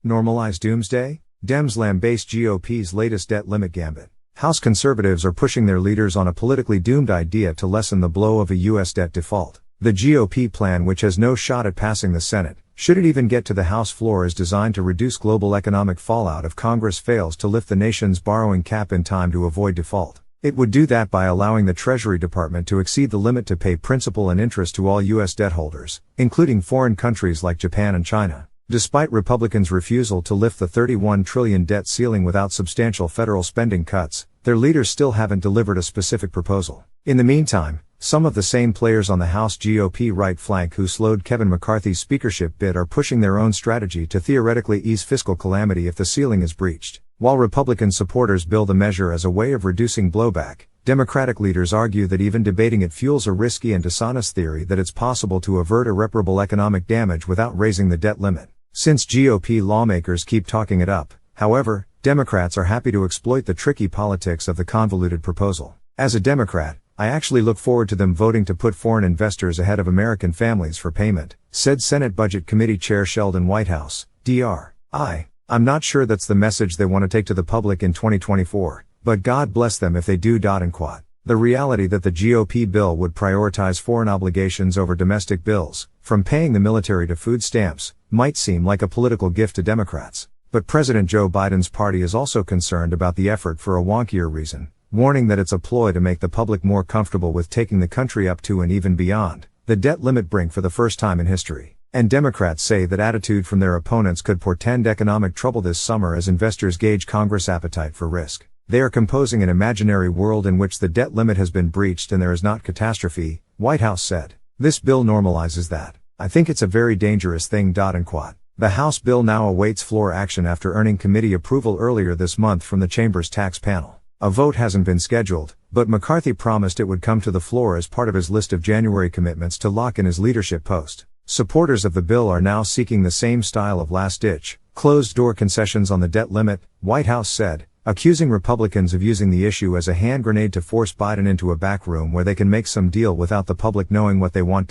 Normalize doomsday? Dems lambaste GOP's latest debt limit gambit. House conservatives are pushing their leaders on a politically doomed idea to lessen the blow of a U.S. debt default. The GOP plan, which has no shot at passing the Senate, should it even get to the House floor, is designed to reduce global economic fallout if Congress fails to lift the nation's borrowing cap in time to avoid default. It would do that by allowing the Treasury Department to exceed the limit to pay principal and interest to all U.S. debt holders, including foreign countries like Japan and China. Despite Republicans' refusal to lift the $31 trillion debt ceiling without substantial federal spending cuts, their leaders still haven't delivered a specific proposal. In the meantime, some of the same players on the House GOP right flank who slowed Kevin McCarthy's speakership bid are pushing their own strategy to theoretically ease fiscal calamity if the ceiling is breached. While Republican supporters bill the measure as a way of reducing blowback, Democratic leaders argue that even debating it fuels a risky and dishonest theory that it's possible to avert irreparable economic damage without raising the debt limit. Since GOP lawmakers keep talking it up, however, Democrats are happy to exploit the tricky politics of the convoluted proposal. As a Democrat, I actually look forward to them voting to put foreign investors ahead of American families for payment, said Senate Budget Committee Chair Sheldon Whitehouse, Dr. I'm not sure that's the message they want to take to the public in 2024, but God bless them if they do. The reality that the GOP bill would prioritize foreign obligations over domestic bills, from paying the military to food stamps, might seem like a political gift to Democrats. But President Joe Biden's party is also concerned about the effort for a wonkier reason, warning that it's a ploy to make the public more comfortable with taking the country up to and even beyond the debt limit brink for the first time in history. And Democrats say that attitude from their opponents could portend economic trouble this summer as investors gauge Congress' appetite for risk. They are composing an imaginary world in which the debt limit has been breached and there is not catastrophe, Whitehouse said. This bill normalizes that. I think it's a very dangerous thing. The House bill now awaits floor action after earning committee approval earlier this month from the chamber's tax panel. A vote hasn't been scheduled, but McCarthy promised it would come to the floor as part of his list of January commitments to lock in his leadership post. Supporters of the bill are now seeking the same style of last-ditch, closed-door concessions on the debt limit, Whitehouse said, accusing Republicans of using the issue as a hand grenade to force Biden into a back room where they can make some deal without the public knowing what they want.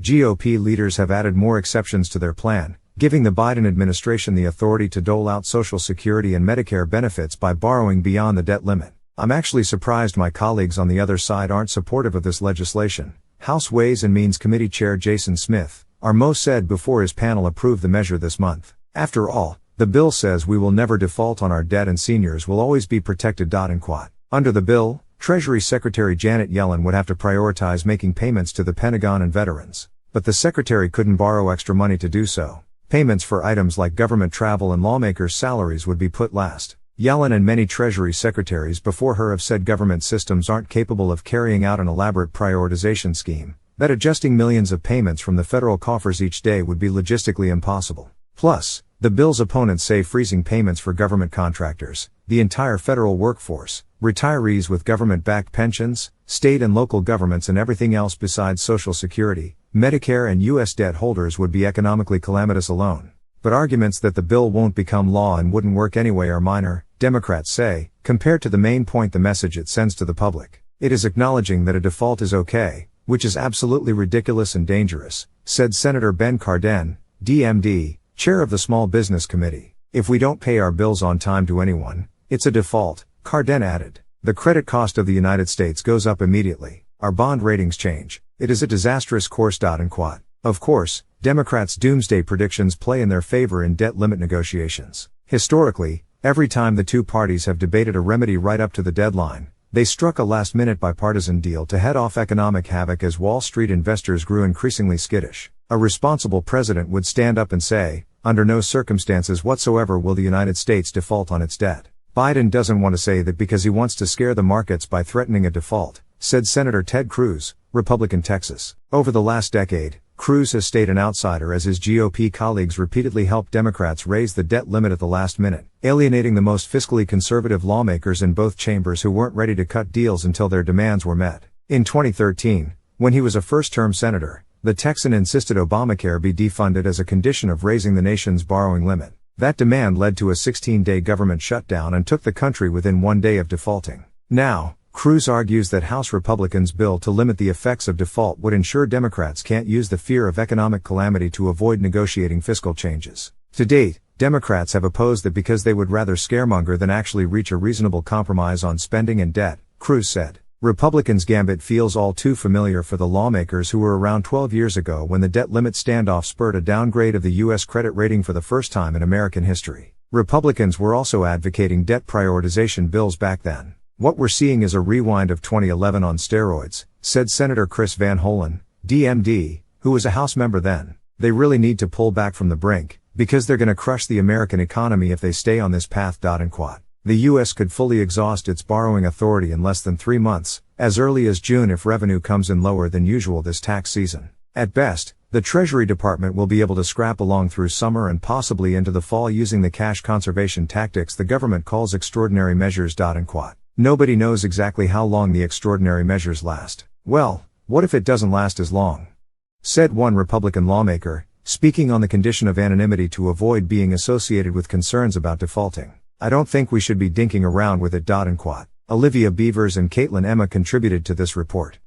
GOP leaders have added more exceptions to their plan, giving the Biden administration the authority to dole out Social Security and Medicare benefits by borrowing beyond the debt limit. I'm actually surprised my colleagues on the other side aren't supportive of this legislation, House Ways and Means Committee Chair Jason Smith, Armo said before his panel approved the measure this month. After all, the bill says we will never default on our debt and seniors will always be protected. Under the bill, Treasury Secretary Janet Yellen would have to prioritize making payments to the Pentagon and veterans. But the secretary couldn't borrow extra money to do so. Payments for items like government travel and lawmakers' salaries would be put last. Yellen and many Treasury secretaries before her have said government systems aren't capable of carrying out an elaborate prioritization scheme, that adjusting millions of payments from the federal coffers each day would be logistically impossible. Plus, the bill's opponents say freezing payments for government contractors, the entire federal workforce, retirees with government-backed pensions, state and local governments and everything else besides Social Security, Medicare and U.S. debt holders would be economically calamitous alone. But arguments that the bill won't become law and wouldn't work anyway are minor, Democrats say, compared to the main point, the message it sends to the public. It is acknowledging that a default is okay, which is absolutely ridiculous and dangerous, said Senator Ben Cardin, DMD, chair of the Small Business Committee. If we don't pay our bills on time to anyone, it's a default, Cardin added. The credit cost of the United States goes up immediately. Our bond ratings change. It is a disastrous course. Of course, Democrats' doomsday predictions play in their favor in debt limit negotiations. Historically, every time the two parties have debated a remedy right up to the deadline, they struck a last-minute bipartisan deal to head off economic havoc as Wall Street investors grew increasingly skittish. A responsible president would stand up and say, under no circumstances whatsoever will the United States default on its debt. Biden doesn't want to say that because he wants to scare the markets by threatening a default, said Senator Ted Cruz, Republican Texas. Over the last decade, Cruz has stayed an outsider as his GOP colleagues repeatedly helped Democrats raise the debt limit at the last minute, alienating the most fiscally conservative lawmakers in both chambers who weren't ready to cut deals until their demands were met. In 2013, when he was a first-term senator, the Texan insisted Obamacare be defunded as a condition of raising the nation's borrowing limit. That demand led to a 16-day government shutdown and took the country within 1 day of defaulting. Now, Cruz argues that House Republicans' bill to limit the effects of default would ensure Democrats can't use the fear of economic calamity to avoid negotiating fiscal changes. To date, Democrats have opposed that because they would rather scaremonger than actually reach a reasonable compromise on spending and debt, Cruz said. Republicans' gambit feels all too familiar for the lawmakers who were around 12 years ago when the debt limit standoff spurred a downgrade of the U.S. credit rating for the first time in American history. Republicans were also advocating debt prioritization bills back then. What we're seeing is a rewind of 2011 on steroids, said Senator Chris Van Hollen, DMD, who was a House member then. They really need to pull back from the brink, because they're gonna crush the American economy if they stay on this path. The U.S. could fully exhaust its borrowing authority in less than 3 months, as early as June if revenue comes in lower than usual this tax season. At best, the Treasury Department will be able to scrap along through summer and possibly into the fall using the cash conservation tactics the government calls extraordinary measures. Nobody knows exactly how long the extraordinary measures last. Well, what if it doesn't last as long? Said one Republican lawmaker, speaking on the condition of anonymity to avoid being associated with concerns about defaulting. I don't think we should be dinking around with it. Olivia Beavers and Caitlin Emma contributed to this report.